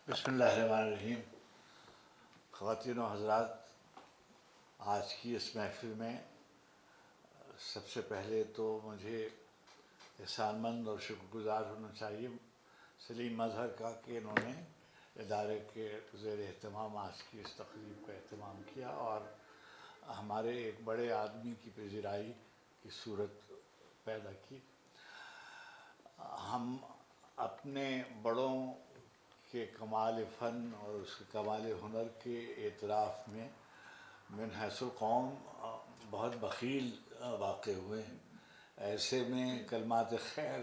بسم اللہ الرحمن الرحیم. خواتین و حضرات، آج کی اس محفل میں سب سے پہلے تو مجھے احسان مند اور شکر گزار ہونا چاہیے سلیم مظہر کا کہ انہوں نے ادارے کے زیر اہتمام آج کی اس تقریب کا اہتمام کیا اور ہمارے ایک بڑے آدمی کی پذیرائی کی صورت پیدا کی. ہم اپنے بڑوں کے کمال فن اور اس کے کمال ہنر کے اعتراف میں من حیث القوم بہت بخیل واقع ہوئے ہیں. ایسے میں کلمات خیر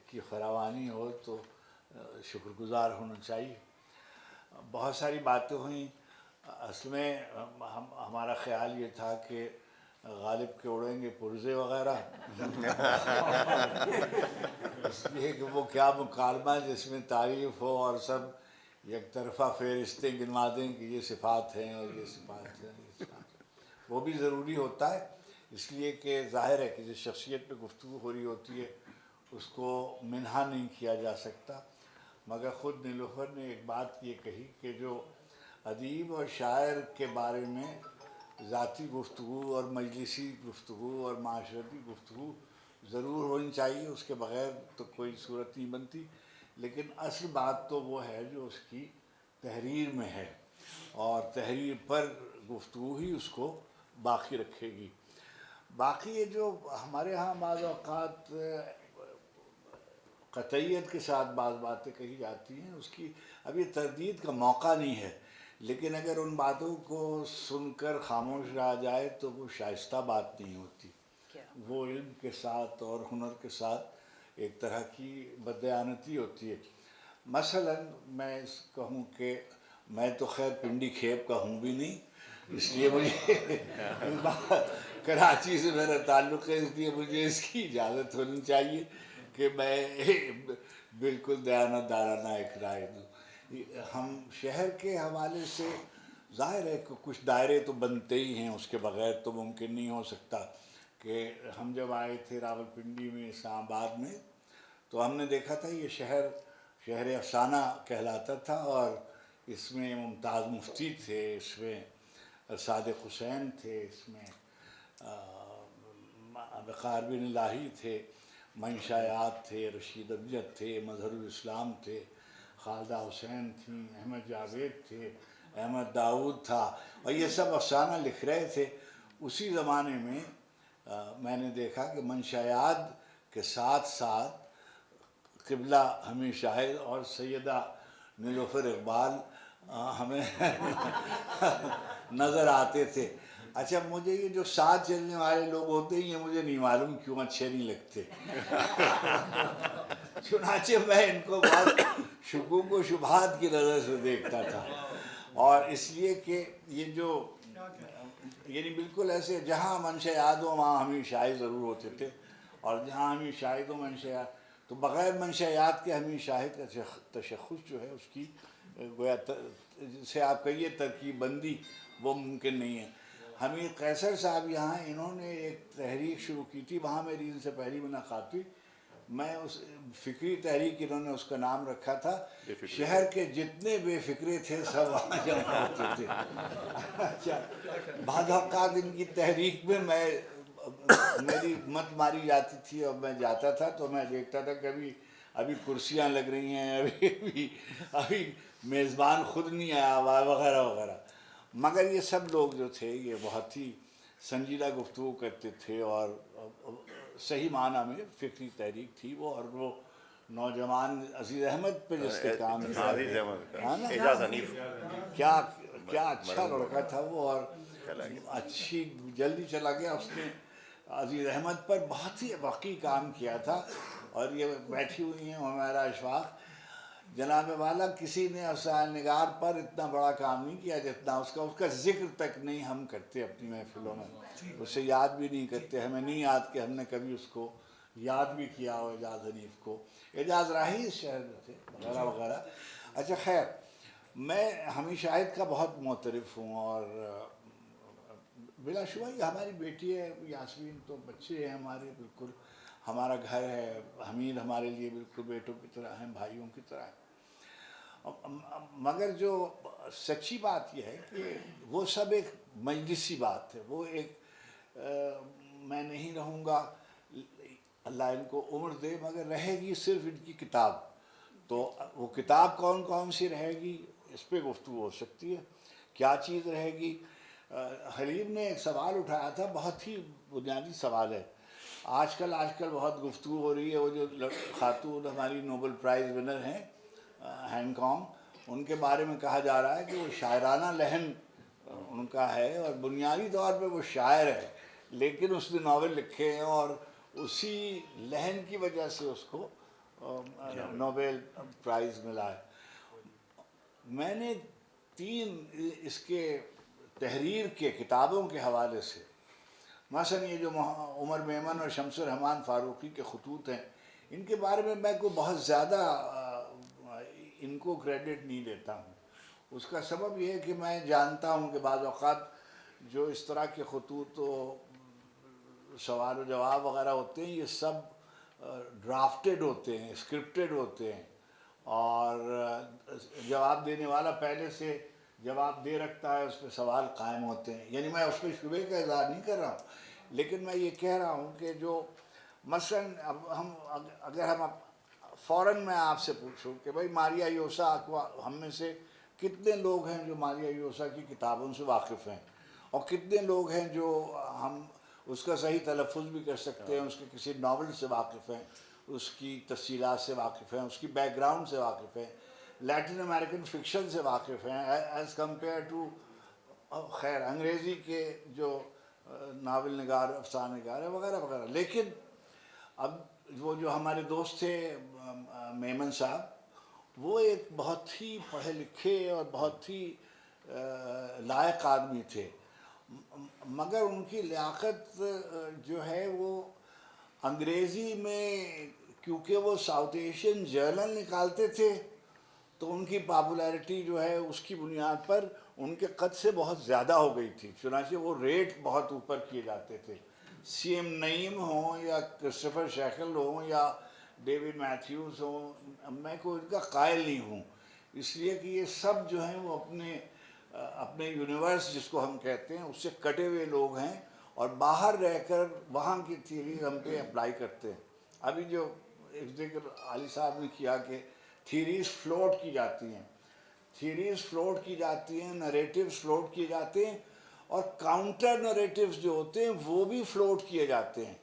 کی فراوانی ہو تو شکر گزار ہونا چاہیے. بہت ساری باتیں ہوئیں. اصل میں ہمارا خیال یہ تھا کہ غالب کے اڑیں گے پرزے وغیرہ اس لیے کہ وہ کیا مکالمہ جس میں تعریف ہو اور سب یک طرفہ فہرستیں گنوا دیں کہ یہ صفات ہیں اور یہ صفات ہیں. وہ بھی ضروری ہوتا ہے اس لیے کہ ظاہر ہے کہ جس شخصیت پہ گفتگو ہو رہی ہوتی ہے اس کو منحا نہیں کیا جا سکتا. مگر خود نیلوفر نے ایک بات یہ کہی کہ جو ادیب اور شاعر کے بارے میں ذاتی گفتگو اور مجلسی گفتگو اور معاشرتی گفتگو ضرور ہونی چاہیے، اس کے بغیر تو کوئی صورت نہیں بنتی. لیکن اصل بات تو وہ ہے جو اس کی تحریر میں ہے اور تحریر پر گفتگو ہی اس کو باقی رکھے گی. باقی یہ جو ہمارے ہاں بعض اوقات قطعیت کے ساتھ بعض باتیں کہی جاتی ہیں اس کی ابھی تردید کا موقع نہیں ہے، لیکن اگر ان باتوں کو سن کر خاموش رہا جائے تو وہ شائستہ بات نہیں ہوتی. وہ علم کے ساتھ اور ہنر کے ساتھ ایک طرح کی بددیانتی ہوتی ہے. مثلا میں کہوں کہ میں تو خیر پنڈی کھیپ کا ہوں بھی نہیں، اس لیے مجھے کراچی سے میرا تعلق ہے، اس لیے مجھے اس کی اجازت ہونی چاہیے کہ میں بالکل دیانت دارانہ ایک رائے دوں. ہم شہر کے حوالے سے ظاہر ہے کہ کچھ دائرے تو بنتے ہی ہیں، اس کے بغیر تو ممکن نہیں ہو سکتا. کہ ہم جب آئے تھے راولپنڈی میں اسلام آباد میں تو ہم نے دیکھا تھا یہ شہر افسانہ کہلاتا تھا اور اس میں ممتاز مفتی تھے، اس میں صادق حسین تھے، اس میں وقار بن الہی تھے، منشایات تھے، رشید ابجد تھے، مظہر الاسلام تھے، خالدہ حسین تھیں، احمد جاوید تھے، احمد داؤد تھا، اور یہ سب افسانہ لکھ رہے تھے. اسی زمانے میں میں نے دیکھا کہ منشایات کے ساتھ ساتھ قبلہ حمید شاہد اور سیدہ نیلوفر اقبال ہمیں نظر آتے تھے. اچھا مجھے یہ جو ساتھ چلنے والے لوگ ہوتے ہیں یہ مجھے نہیں معلوم کیوں اچھے نہیں لگتے. چنانچہ میں ان کو بہت شکوک و شبہات کی نظر سے دیکھتا تھا، اور اس لیے کہ یہ جو یعنی بالکل ایسے جہاں منشیات ہو وہاں حمید شاہد ضرور ہوتے تھے، اور جہاں حمید شاہد ہو منشیات تو بغیر منشیات کے حمید شاہد کا تشخص جو ہے اس کی گویا جسے آپ کہیے ترکیب بندی وہ ممکن نہیں ہے. حمید قیصر صاحب یہاں انہوں نے ایک تحریک شروع کی تھی، وہاں میری ان سے پہلی ملاقات ہوئی. میں اس فکری تحریک انہوں نے اس کا نام رکھا تھا شہر کے جتنے بے فکرے تھے سب وہاں جمع ہوتے تھے. اچھا بعض اوقات ان کی تحریک میں میری مت ماری جاتی تھی اور میں جاتا تھا تو میں دیکھتا تھا کہ ابھی کرسیاں لگ رہی ہیں، ابھی میزبان خود نہیں آیا وغیرہ وغیرہ. مگر یہ سب لوگ جو تھے یہ بہت ہی سنجیدہ گفتگو کرتے تھے اور صحیح معنی میں فکری تحریک تھی وہ. اور وہ نوجوان عزیز احمد پہ جس کے کام کیا اچھا لڑکا تھا وہ، اور اچھی جلدی چلا گیا. اس نے عزیز احمد پر بہت ہی واقعی کام کیا تھا. اور یہ بیٹھی ہوئی ہیں ہمارا اشفاق جناب والا، کسی نے افسانہ نگار پر اتنا بڑا کام نہیں کیا جتنا اس کا ذکر تک نہیں ہم کرتے اپنی محفلوں میں، اسے یاد بھی نہیں کرتے. ہمیں نہیں یاد کہ ہم نے کبھی اس کو یاد بھی کیا ہو. اعجاز حنیف کو، اعجاز راہی اس شہر میں تھے وغیرہ وغیرہ. اچھا خیر، میں حمید شاہد کا بہت معترف ہوں، اور بلا شبہ یہ ہماری بیٹی ہے یاسمین، تو بچے ہیں ہمارے، بالکل ہمارا گھر ہے. حمید ہمارے لیے بالکل بیٹوں کی طرح ہیں، بھائیوں کی طرح ہیں. مگر جو سچی بات یہ ہے کہ وہ سب ایک مجلسی بات ہے، وہ ایک میں نہیں رہوں گا، اللہ ان کو عمر دے، مگر رہے گی صرف ان کی کتاب. تو وہ کتاب کون کون سی رہے گی اس پہ گفتگو ہو سکتی ہے. کیا چیز رہے گی؟ حلیم نے ایک سوال اٹھایا تھا، بہت ہی بنیادی سوال ہے. آج کل بہت گفتگو ہو رہی ہے، وہ جو خاتون ہماری نوبل پرائز ونر ہیں ہینگ کانگ، ان کے بارے میں کہا جا رہا ہے کہ وہ شاعرانہ لحن ان کا ہے، اور بنیادی طور پہ وہ شاعر ہے، لیکن اس نے ناول لکھے ہیں اور اسی لحن کی وجہ سے اس کو نوبل پرائز ملا ہے. میں نے 3 اس کے تحریر کے کتابوں کے حوالے سے، مثلا یہ جو عمر میمن اور شمس الرحمن فاروقی کے خطوط ہیں، ان کے بارے میں کوئی بہت زیادہ ان کو کریڈٹ نہیں دیتا ہوں. اس کا سبب یہ ہے کہ میں جانتا ہوں کہ بعض اوقات جو اس طرح کے خطوط و سوال و جواب وغیرہ ہوتے ہیں، یہ سب ڈرافٹڈ ہوتے ہیں، اسکرپٹڈ ہوتے ہیں، اور جواب دینے والا پہلے سے جواب دے رکھتا ہے، اس پہ سوال قائم ہوتے ہیں. یعنی میں اس پہ شبے کا اظہار نہیں کر رہا ہوں، لیکن میں یہ کہہ رہا ہوں کہ جو مثلاً اگر ہم فوراً میں آپ سے پوچھوں کہ بھائی ماریا یوسا ہم میں سے کتنے لوگ ہیں جو ماریا یوسا کی کتابوں سے واقف ہیں، اور کتنے لوگ ہیں جو ہم اس کا صحیح تلفظ بھی کر سکتے ہیں، اس کے کسی ناول سے واقف ہیں، اس کی تفصیلات سے واقف ہیں، اس کی بیک گراؤنڈ سے واقف ہیں، لیٹن امریکن فکشن سے واقف ہیں ایز کمپیئر ٹو خیر انگریزی کے جو ناول نگار افسانہ نگار ہیں وغیرہ وغیرہ. لیکن اب وہ جو ہمارے دوست تھے میمن صاحب، وہ ایک بہت ہی پڑھے لکھے اور بہت ہی لائق آدمی تھے، مگر ان کی لیاقت جو ہے وہ انگریزی میں، کیونکہ وہ ساؤتھ ایشین جرنل نکالتے تھے تو ان کی پاپولیرٹی جو ہے اس کی بنیاد پر ان کے قد سے بہت زیادہ ہو گئی تھی، چنانچہ وہ ریٹ بہت اوپر کیے جاتے تھے. سی ایم نعیم ہوں یا کرسٹوفر شیکل ہوں یا ڈیوڈ میتھیوز ہوں، میں کوئی ان کا قائل نہیں ہوں، اس لیے کہ یہ سب جو ہیں وہ اپنے یونیورس جس کو ہم کہتے ہیں اس سے کٹے ہوئے لوگ ہیں، اور باہر رہ کر وہاں کی تھیوریز ہم پہ اپلائی کرتے ہیں. ابھی جو ایک ذکر علی صاحب نے کیا کہ تھیوریز فلوٹ کی جاتی ہیں، تھیوریز فلوٹ کی جاتی ہیں، نریٹیوز فلوٹ کیے جاتے ہیں، اور کاؤنٹر نریٹیوز جو ہوتے ہیں وہ بھی فلوٹ کیے جاتے ہیں.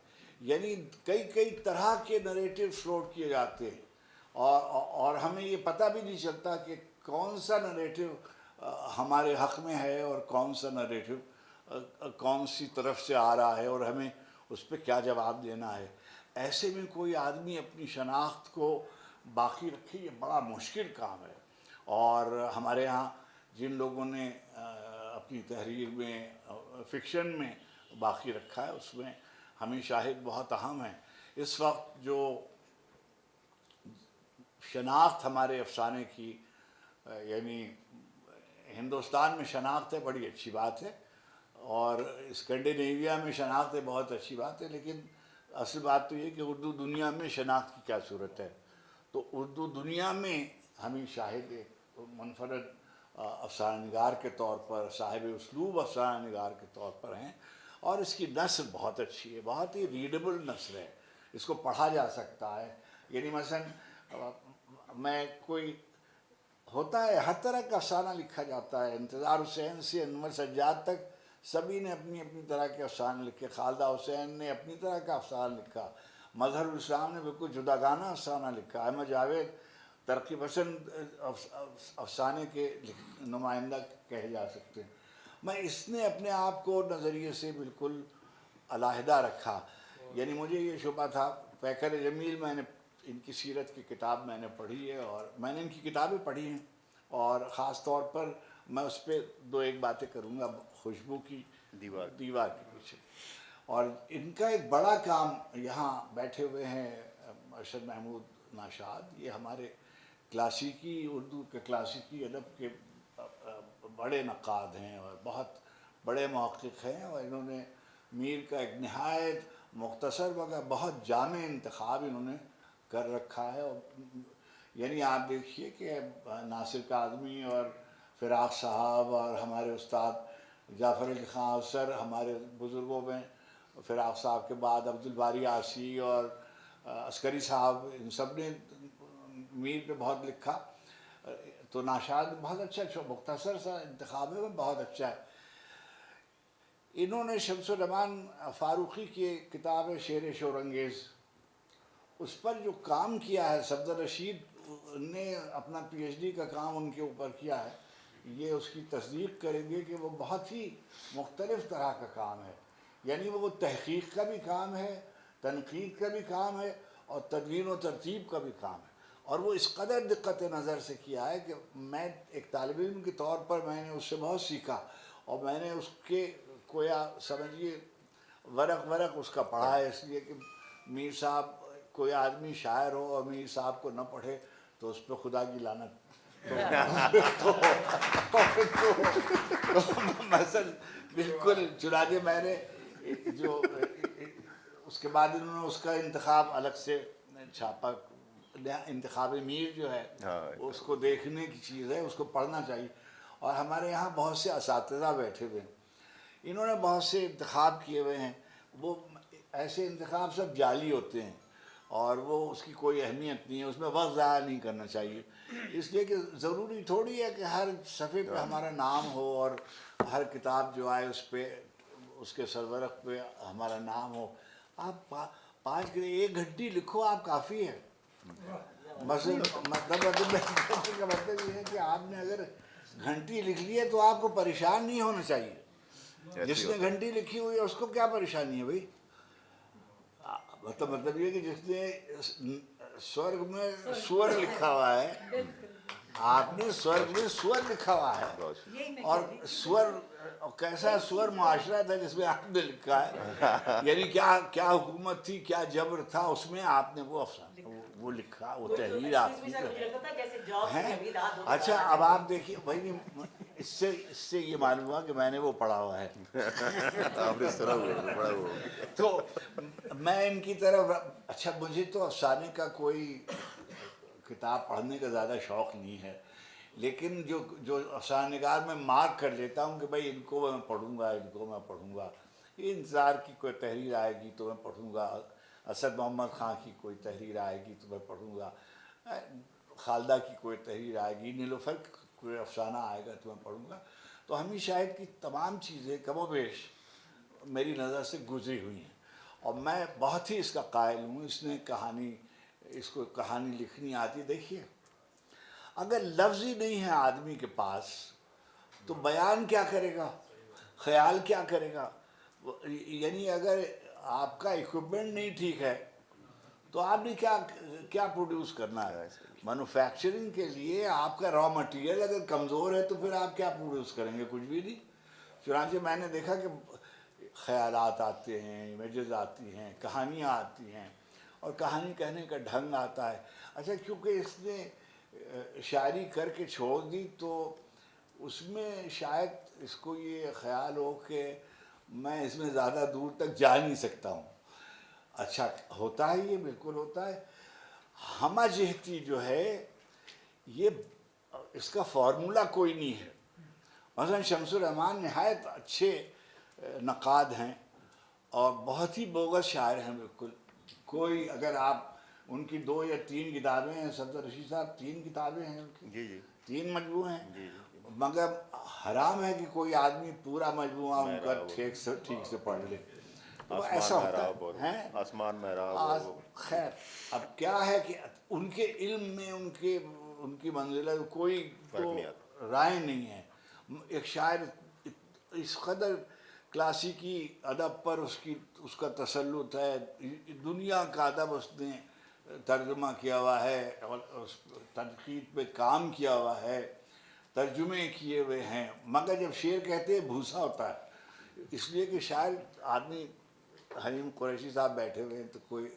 یعنی کئی طرح کے نریٹیو فلوٹ کیے جاتے ہیں، اور ہمیں یہ پتہ بھی نہیں چلتا کہ کون سا نریٹیو ہمارے حق میں ہے اور کون سا نریٹیو کون سی طرف سے آ رہا ہے، اور ہمیں اس پہ کیا جواب دینا ہے. ایسے میں کوئی آدمی اپنی شناخت کو باقی رکھے، یہ بڑا مشکل کام ہے. اور ہمارے ہاں جن لوگوں نے اپنی تحریر میں فکشن میں باقی رکھا ہے، اس میں ہمیں شاہد بہت اہم ہیں. اس وقت جو شناخت ہمارے افسانے کی، یعنی ہندوستان میں شناخت ہے، بڑی اچھی بات ہے، اور اسکینڈینیویا میں شناخت ہے، بہت اچھی بات ہے، لیکن اصل بات تو یہ کہ اردو دنیا میں شناخت کی کیا صورت ہے. تو اردو دنیا میں ہمیں شاہد ایک منفرد افسانہ نگار کے طور پر، صاحب اسلوب افسانہ نگار کے طور پر ہیں، اور اس کی نثر بہت اچھی ہے، بہت ہی ریڈیبل نثر ہے، اس کو پڑھا جا سکتا ہے. یعنی مثلا میں کوئی ہوتا ہے ہر طرح کا افسانہ لکھا جاتا ہے، انتظار حسین سے انور سجاد تک سبھی نے اپنی اپنی طرح کے افسانے لکھے. خالدہ حسین نے اپنی طرح کا افسانہ لکھا، مظہر الاسلام نے بالکل جداگانہ افسانہ لکھا، احمد جاوید ترقی پسند افسانے کے نمائندہ کہے جا سکتے ہیں. میں اس نے اپنے آپ کو نظریے سے بالکل علیحدہ رکھا. یعنی مجھے یہ شبہ تھا، پیکر جمیل میں نے ان کی سیرت کی کتاب میں نے پڑھی ہے، اور میں نے ان کی کتابیں پڑھی ہیں، اور خاص طور پر میں اس پہ 2-1 باتیں کروں گا. خوشبو کی دیوار کے پیچھے، اور ان کا ایک بڑا کام یہاں بیٹھے ہوئے ہیں ارشد محمود ناشاد، یہ ہمارے کلاسیکی اردو کے کلاسیکی ادب کے بڑے نقاد ہیں اور بہت بڑے محقق ہیں، اور انہوں نے میر کا ایک نہایت مختصر مگر بہت جامع انتخاب انہوں نے کر رکھا ہے. اور یعنی آپ دیکھیے کہ ناصر کاظمی اور فراق صاحب اور ہمارے استاد جعفر علی خان افسر، ہمارے بزرگوں میں فراق صاحب کے بعد عبدالباری عاصی اور عسکری صاحب، ان سب نے میر پہ بہت لکھا. تو ناشاد بہت اچھا مختصر سا انتخاب ہے، بہت اچھا ہے. انہوں نے شمس الرحمن فاروقی کی کتاب ہے شعر شورانگیز، اس پر جو کام کیا ہے صفدر رشید نے اپنا پی ایچ ڈی کا کام ان کے اوپر کیا ہے، یہ اس کی تصدیق کریں گے کہ وہ بہت ہی مختلف طرح کا کام ہے. یعنی وہ تحقیق کا بھی کام ہے، تنقید کا بھی کام ہے، اور تدوین و ترتیب کا بھی کام ہے. اور وہ اس قدر دقت نظر سے کیا ہے کہ میں ایک طالب علم کے طور پر میں نے اس سے بہت سیکھا، اور میں نے اس کے کویا سمجھیے ورق اس کا پڑھا ہے. اس لیے کہ میر صاحب، کوئی آدمی شاعر ہو اور میر صاحب کو نہ پڑھے تو اس پہ خدا کی لعنت. مثلا بالکل، چنانچہ میں نے جو اس کے بعد انہوں نے اس کا انتخاب الگ سے چھاپا. انتخاب میر جو ہے اس کو دیکھنے کی چیز ہے، اس کو پڑھنا چاہیے. اور ہمارے یہاں بہت سے اساتذہ بیٹھے ہوئے ہیں، انہوں نے بہت سے انتخاب کیے ہوئے ہیں. وہ ایسے انتخاب سب جعلی ہوتے ہیں اور وہ اس کی کوئی اہمیت نہیں ہے، اس میں وقت ضائع نہیں کرنا چاہیے. اس لیے کہ ضروری تھوڑی ہے کہ ہر صفحے پہ ہمارا نام ہو اور ہر کتاب جو آئے اس پہ، اس کے سرورق پہ ہمارا نام ہو. آپ 1 گھنٹی لکھو، آپ کافی ہے. مطلب کا مطلب یہ ہے کہ آپ نے اگر گھنٹی لکھ لی ہے تو آپ کو پریشان نہیں ہونا چاہیے. جس نے گھنٹی لکھی ہوئی ہے اس کو کیا پریشانی ہے بھائی؟ مطلب یہ کہ جس نے سورگ میں سور لکھا ہوا ہے، آپ نے سورگ میں سور لکھا ہوا ہے، اور سور کیسا سور معاشرہ تھا جس میں آپ نے لکھا ہے. یعنی کیا حکومت تھی، کیا جبر تھا، اس میں آپ نے وہ افسانہ وہ لکھا، وہ تحریر آپ کی ہے. اچھا اب آپ دیکھیے بھائی، اس سے یہ معلوم ہوا کہ میں نے وہ پڑھا ہوا ہے. تو میں ان کی طرف، اچھا مجھے تو افسانے کا کوئی کتاب پڑھنے کا زیادہ شوق نہیں ہے، لیکن جو افسانہ نگار میں مارک کر لیتا ہوں کہ بھائی ان کو میں پڑھوں گا، ان کو میں پڑھوں گا. یہ انتظار کی کوئی تحریر آئے گی تو میں پڑھوں گا، اسد محمد خان کی کوئی تحریر آئے گی تو میں پڑھوں گا، خالدہ کی کوئی تحریر آئے گی، نیلوفر کوئی افسانہ آئے گا تو میں پڑھوں گا. تو ہمیں شاید کی تمام چیزیں کم و بیش میری نظر سے گزری ہوئی ہیں، اور میں بہت ہی اس کا قائل ہوں. اس کو کہانی لکھنی آتی. دیکھیے اگر لفظ ہی نہیں ہے آدمی کے پاس تو بیان کیا کرے گا، خیال کیا کرے گا؟ یعنی اگر آپ کا ایکوپمنٹ نہیں ٹھیک ہے تو آپ نے کیا پروڈیوس کرنا ہے؟ مینوفیکچرنگ کے لیے آپ کا را مٹیریل اگر کمزور ہے تو پھر آپ کیا پروڈیوس کریں گے؟ کچھ بھی نہیں. چنانچہ میں نے دیکھا کہ خیالات آتے ہیں، امیجز آتی ہیں، کہانیاں آتی ہیں، اور کہانی کہنے کا ڈھنگ آتا ہے. اچھا کیونکہ اس نے شاعری کر کے چھوڑ دی تو اس میں شاید اس کو یہ خیال ہو کہ میں اس میں زیادہ دور تک جا نہیں سکتا ہوں. اچھا ہوتا ہے، یہ بالکل ہوتا ہے. ہمہ جہتی جو ہے یہ اس کا فارمولا کوئی نہیں ہے. مثلا شمس الرحمن نہایت اچھے نقاد ہیں اور بہت ہی بوگس شاعر ہیں بالکل. کوئی اگر آپ ان کی 2 یا 3 کتابیں ہیں، صفدر رشید صاحب 3 کتابیں ہیں ان کی، 3 مجموعے ہیں، مگر حرام ہے کہ کوئی آدمی پورا مجموعہ ان کا ٹھیک سے پڑھ لے. تو ایسا ہوتا ہے. آسمان محراب. خیر اب کیا ہے کہ ان کے علم میں ان کی منزلت کوئی تو رائے نہیں ہے. ایک شاعر اس قدر کلاسیکی ادب پر اس کا تسلط ہے، دنیا کا ادب اس نے ترجمہ کیا ہوا ہے، اور تنقید پہ کام کیا ہوا ہے، ترجمے کیے ہوئے ہیں، مگر جب شعر کہتے ہیں بھوسا ہوتا ہے. اس لیے کہ شاعر آدمی، حلیم قریشی صاحب بیٹھے ہوئے ہیں تو کوئی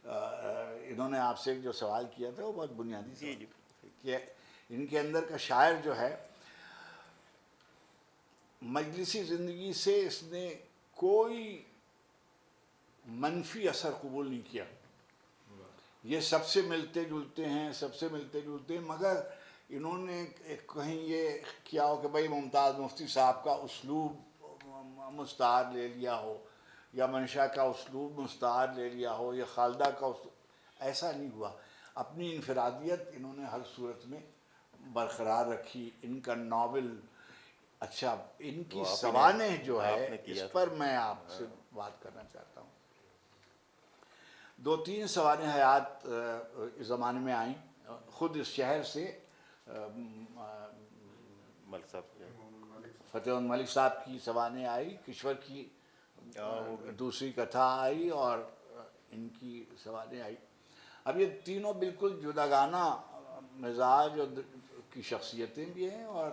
انہوں نے آپ سے جو سوال کیا تھا وہ بہت بنیادی سوال کہ ان کے اندر کا شاعر جو ہے مجلسی زندگی سے اس نے کوئی منفی اثر قبول نہیں کیا. یہ سب سے ملتے جلتے ہیں، سب سے ملتے جلتے ہیں، مگر انہوں نے کہیں یہ کیا ہو کہ بھائی ممتاز مفتی صاحب کا اسلوب مستعار لے لیا ہو، یا منشا کا اسلوب مستعار لے لیا ہو، یا خالدہ کا اسلوب، ایسا نہیں ہوا. اپنی انفرادیت انہوں نے ہر صورت میں برقرار رکھی. ان کا ناول اچھا، ان کی سوانح جو ہے اس پر میں آپ سے بات کرنا چاہتا ہوں. 2-3 سوانح حیات اس زمانے میں آئیں خود اس شہر سے. فتح ملک صاحب کی سوانح آئی، کشور کی دوسری کتھا آئی، اور ان کی سوانح آئی. اب یہ تینوں بالکل جداگانہ مزاج کی شخصیتیں بھی ہیں، اور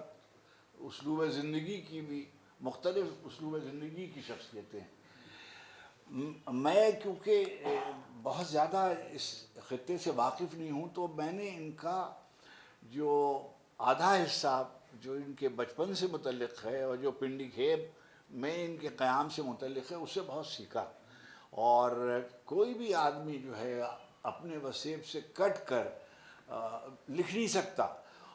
اسلوب زندگی کی بھی مختلف اسلوب زندگی کی شخصیتیں ہیں. میں کیونکہ بہت زیادہ اس خطے سے واقف نہیں ہوں، تو میں نے ان کا جو آدھا حصہ جو ان کے بچپن سے متعلق ہے، اور جو پنڈی کھیب میں ان کے قیام سے متعلق ہے، اس سے بہت سیکھا. اور کوئی بھی آدمی جو ہے اپنے وسیب سے کٹ کر لکھ نہیں سکتا،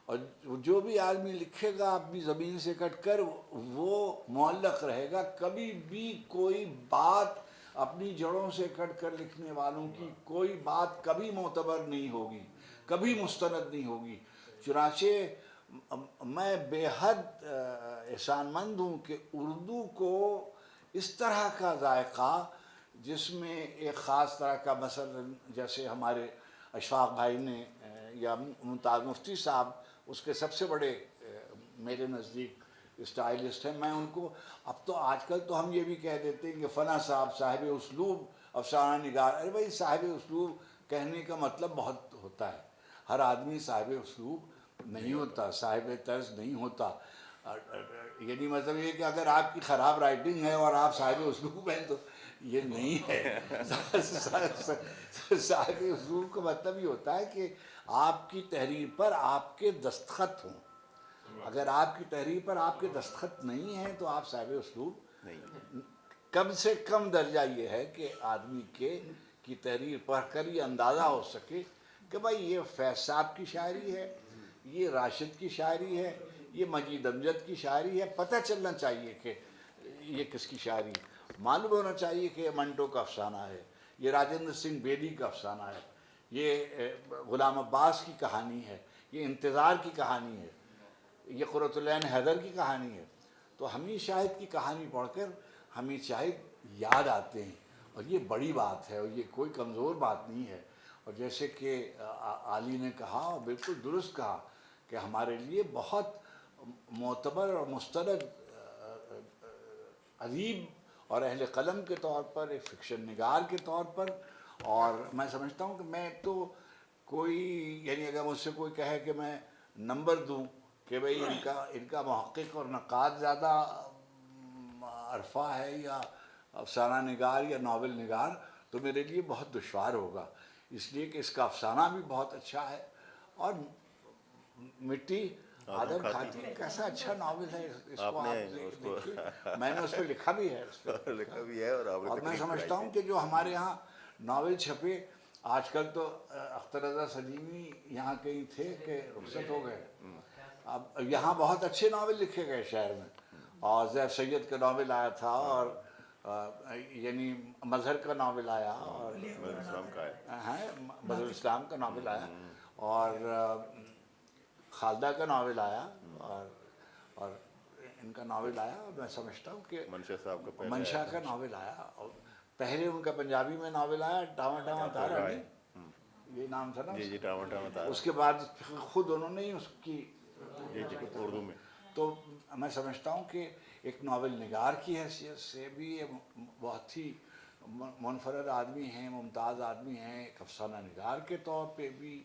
اور جو بھی آدمی لکھے گا اپنی زمین سے کٹ کر وہ معلق رہے گا. کبھی بھی کوئی بات اپنی جڑوں سے کٹ کر لکھنے والوں کی کوئی بات کبھی معتبر نہیں ہوگی، کبھی مستند نہیں ہوگی. چنانچہ میں بے حد احسان مند ہوں کہ اردو کو اس طرح کا ذائقہ، جس میں ایک خاص طرح کا مثلا جیسے ہمارے اشفاق بھائی نے یا ممتاز مفتی صاحب اس کے سب سے بڑے میرے نزدیک اسٹائلسٹ ہیں. میں ان کو اب تو آج کل تو ہم یہ بھی کہہ دیتے ہیں کہ فلاں صاحب صاحب اسلوب افسانہ نگار. ارے بھائی، صاحب اسلوب کہنے کا مطلب بہت ہوتا ہے. ہر آدمی صاحب اسلوب نہیں ہوتا، صاحب طرز نہیں ہوتا. یعنی مطلب یہ کہ اگر آپ کی خراب رائٹنگ ہے اور آپ صاحب اسلوب ہیں تو یہ نہیں ہے. صاحب اسلوب کا مطلب یہ ہوتا ہے کہ آپ کی تحریر پر آپ کے دستخط ہوں. اگر آپ کی تحریر پر آپ کے دستخط نہیں ہیں تو آپ صاحب اسلوب نہیں. کم سے کم درجہ یہ ہے کہ آدمی کی تحریر پڑھ کر یہ اندازہ ہو سکے کہ بھائی یہ فیض صاحب کی شاعری ہے، یہ راشد کی شاعری ہے، یہ مجید امجد کی شاعری ہے. پتہ چلنا چاہیے کہ یہ کس کی شاعری ہے. معلوم ہونا چاہیے کہ یہ منٹو کا افسانہ ہے، یہ راجندر سنگھ بیدی کا افسانہ ہے، یہ غلام عباس کی کہانی ہے، یہ انتظار کی کہانی ہے، یہ قرۃ العین حیدر کی کہانی ہے. تو حمید شاہد کی کہانی پڑھ کر حمید شاہد یاد آتے ہیں، اور یہ بڑی بات ہے، اور یہ کوئی کمزور بات نہیں ہے. اور جیسے کہ علی نے کہا، اور بالکل درست کہا، کہ ہمارے لیے بہت معتبر اور مستند ادیب اور اہل قلم کے طور پر، ایک فکشن نگار کے طور پر. اور میں سمجھتا ہوں کہ میں تو کوئی، یعنی اگر مجھ سے کوئی کہے کہ میں نمبر دوں کہ بھئی ان کا محقق اور نقاد زیادہ عرفہ ہے یا افسانہ نگار یا ناول نگار، تو میرے لیے بہت دشوار ہوگا. اس لیے کہ اس کا افسانہ بھی بہت اچھا ہے، اور مٹی آدم کھاتی کیسا اچھا ناول ہے. اس کو آپ دیکھیے، میں نے اس پہ لکھا بھی ہے. اور میں سمجھتا ہوں کہ جو ہمارے یہاں ناول چھپے، آج کل تو اختر رضا سلیمی یہاں کہیں تھے کہ رخصت ہو گئے. اب یہاں بہت اچھے ناول لکھے گئے شہر میں، اور زیب سید کا ناول آیا تھا، اور یعنی مظہر کا ناول آیا، اور بدر اسلام کا ناول آیا، اور خالدہ کا ناول آیا، اور ان کا ناول آیا. اور میں سمجھتا ہوں کہ منشا کا ناول آیا، اور پہلے ان کا پنجابی میں ناول آیا ٹاواں ٹاواں تارا، یہ نام تھا نا. اس کے بعد خود انہوں نے اس کی اردو میں. تو میں سمجھتا ہوں کہ ایک ناول نگار کی حیثیت سے بھی یہ بہت ہی منفرد آدمی ہیں، ممتاز آدمی ہیں. ایک افسانہ نگار کے طور پہ بھی،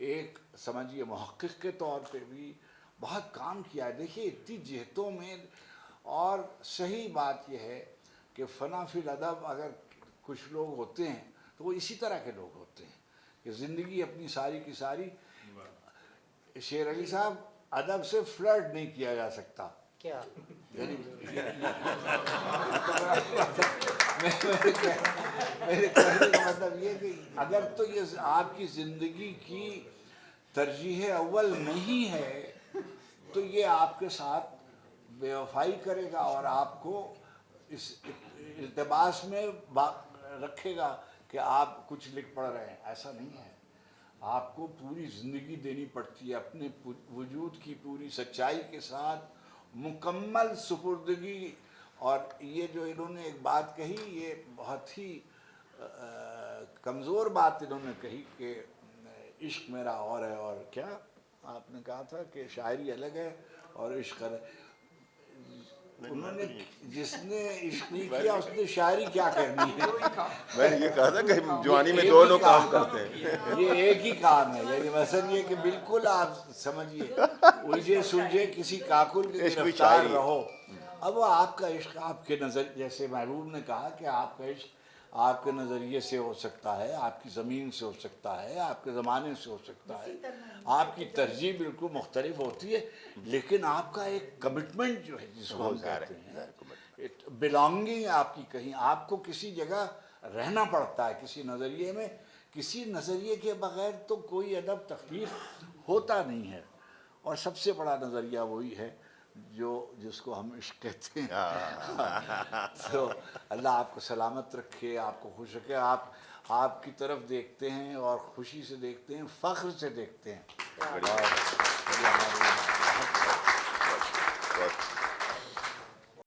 ایک سمجھیے محقق کے طور پہ بھی بہت کام کیا ہے. دیکھیے اتنی جہتوں میں. اور صحیح بات یہ ہے کہ فنا فی الادب اگر کچھ لوگ ہوتے ہیں تو وہ اسی طرح کے لوگ ہوتے ہیں کہ زندگی اپنی ساری کی ساری. شیر علی صاحب، ادب سے فلرٹ نہیں کیا جا سکتا. کیا میرے کہنے کا مطلب یہ کہ اگر تو یہ آپ کی زندگی کی ترجیح اول نہیں ہے تو یہ آپ کے ساتھ بے وفائی کرے گا اور آپ کو اس التباس میں رکھے گا کہ آپ کچھ لکھ پڑھ رہے ہیں. ایسا نہیں ہے. آپ کو پوری زندگی دینی پڑتی ہے اپنے وجود کی پوری سچائی کے ساتھ مکمل سپردگی. اور یہ جو انہوں نے ایک بات کہی یہ بہت ہی کمزور بات انہوں نے کہی کہ عشق میرا اور ہے، اور کیا آپ نے کہا تھا کہ شاعری الگ ہے اور عشق الگ. انہوں نے جس نے عشق نہیں کیا اس نے شاعری کیا کرنی ہے. میں نے یہ کہا تھا کہ جوانی میں دونوں کام کرتے ہیں. یہ ایک ہی کام ہے. یعنی مثلا یہ کہ بالکل آپ سمجھیے الجھے سلجھے کسی کاکل کے گرفتار رہو. اب وہ آپ کا عشق آپ کے نظر، جیسے محبوب نے کہا کہ آپ کا عشق آپ کے نظریے سے ہو سکتا ہے، آپ کی زمین سے ہو سکتا ہے، آپ کے زمانے سے ہو سکتا ہے، آپ کی ترجیح بالکل مختلف ہوتی ہے، لیکن آپ کا ایک کمٹمنٹ جو ہے جس کو ہم کہتے ہیں بلانگنگ آپ کی کہیں، آپ کو کسی جگہ رہنا پڑتا ہے کسی نظریے میں. کسی نظریے کے بغیر تو کوئی ادب تخلیق ہوتا نہیں ہے. اور سب سے بڑا نظریہ وہی ہے جس کو ہم عشق کہتے ہیں. تو اللہ آپ کو سلامت رکھے، آپ کو خوش رکھے. آپ کی طرف دیکھتے ہیں اور خوشی سے دیکھتے ہیں، فخر سے دیکھتے ہیں.